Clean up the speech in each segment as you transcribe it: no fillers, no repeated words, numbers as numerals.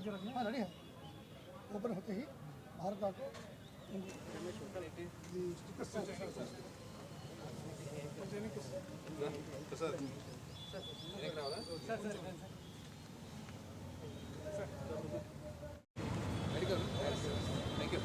जो रखना है रेडी है। ओपन होते ही बाहर काटो थैंक यू।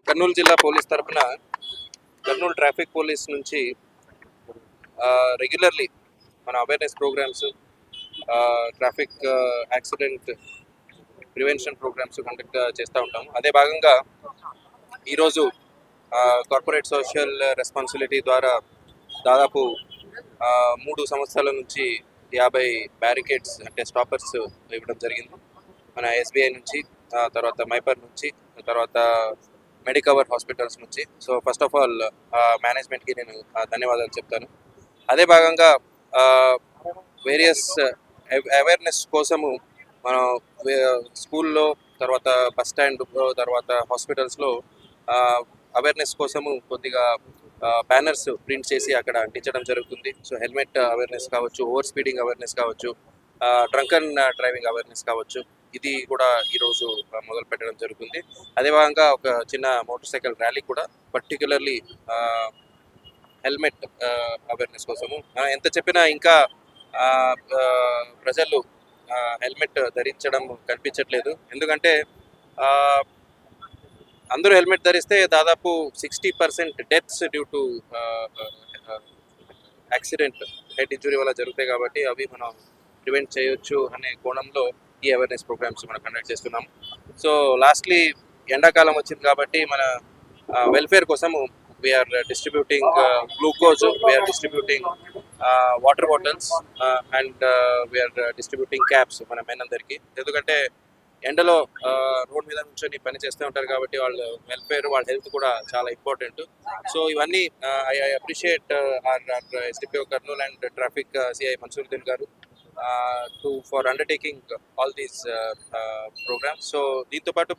కర్నూలు జిల్లా పోలీస్ తరఫున కర్నూలు ట్రాఫిక్ పోలీస్ నుంచి రెగ్యులర్లీ మన awareness programmes, traffic accident prevention programmes conduct చేస్తూ ఉంటాము. అదే భాగంగా ఈరోజు కార్పొరేట్ సోషల్ రెస్పాన్సిబిలిటీ ద్వారా దాదాపు 3 సంవత్సరాల నుంచి 50 బ్యారికేడ్స్ అంటే స్టాపర్స్ ఇవ్వడం జరిగింది. మన ఎస్బీఐ నుంచి, తర్వాత మైపర్ నుంచి, తర్వాత మెడికవర్ హాస్పిటల్స్ నుంచి. సో ఫస్ట్ ఆఫ్ ఆల్ మేనేజ్మెంట్కి నేను ధన్యవాదాలు చెప్తాను. అదే భాగంగా వేరియస్ అవేర్నెస్ కోసము మనం స్కూల్లో, తర్వాత బస్ స్టాండ్లో, తర్వాత హాస్పిటల్స్లో అవేర్నెస్ కోసము కొద్దిగా బ్యానర్స్ ప్రింట్ చేసి అక్కడ అంటించడం జరుగుతుంది. సో హెల్మెట్ అవేర్నెస్ కావచ్చు, ఓవర్ స్పీడింగ్ అవేర్నెస్ కావచ్చు, డ్రంకన్ డ్రైవింగ్ అవేర్నెస్ కావచ్చు, ఇది కూడా ఈరోజు మొదలు పెట్టడం జరుగుతుంది. అదే భాగంగా ఒక చిన్న మోటార్ సైకిల్ ర్యాలీ కూడా పర్టికులర్లీ హెల్మెట్ అవేర్నెస్ కోసము. ఎంత చెప్పినా ఇంకా ప్రజలు హెల్మెట్ ధరించడం కనిపించట్లేదు. ఎందుకంటే అందరూ హెల్మెట్ ధరిస్తే దాదాపు 60% deaths due to accident, head injury వల్ల జరుగుతాయి. కాబట్టి అవి మనం ప్రివెంట్ చేయొచ్చు అనే కోణంలో ఈ అవేర్నెస్ ప్రోగ్రామ్స్ మనం కండక్ట్ చేస్తున్నాం. సో లాస్ట్లీ ఎండాకాలం వచ్చింది కాబట్టి మన వెల్ఫేర్ కోసము we're distributing glucose, we're distributing water bottles and we're distributing caps మన మెన్ అందరికీ. ఎందుకంటే ఎండలో రోడ్ మీద నుంచొని పని చేస్తూ ఉంటారు కాబట్టి వాళ్ళ వెల్ఫేర్, వాళ్ళ హెల్త్ కూడా చాలా ఇంపార్టెంట్. సో ఇవన్నీ I appreciate our SDPO Kurnool and traffic CI Mansuruddin గారు for undertaking all these programmes. So దీంతో పాటు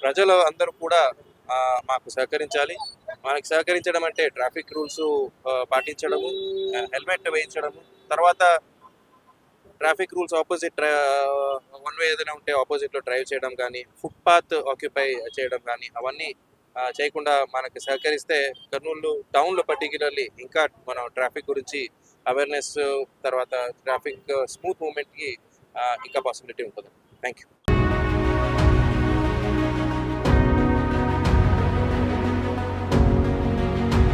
ప్రజలు అందరూ కూడా మాకు సహకరించాలి. మనకి సహకరించడం అంటే ట్రాఫిక్ రూల్స్ పాటించడము, హెల్మెట్ వేయించడము, తర్వాత traffic rules opposite one way ఏదైనా ఉంటే ఆపోజిట్లో డ్రైవ్ చేయడం కానీ, ఫుట్పాత్ ఆక్యుపై చేయడం కానీ, అవన్నీ చేయకుండా మనకి సహకరిస్తే కర్నూలు టౌన్లో పర్టిక్యులర్లీ ఇంకా మనం ట్రాఫిక్ గురించి అవేర్నెస్, తర్వాత ట్రాఫిక్ స్మూత్ మూమెంట్కి ఇంకా పాసిబిలిటీ ఉంటుంది. Thank you.